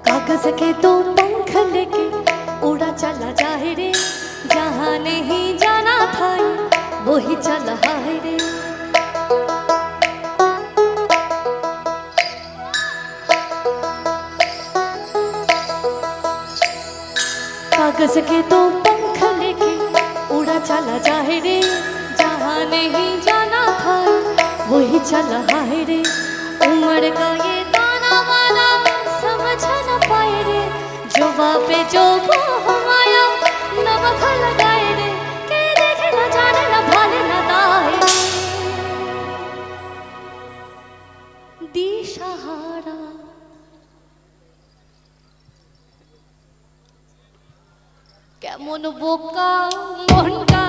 कागज के दो पंख लेके उड़ा चला जाए रे, जहाँ नहीं जाना था वो ही चला है रे। कागज के दो पंख लेके उड़ा चला जाए रे, जहाँ नहीं जाना था वो ही चला है रे। उम्र का ये दाना वाला समझ न पाए रे, जो बापे जो वो हमाया नमक लगाए रे, के देखे न जाने न भाले न दाए दिशहारा। কেমন বোকা মনটা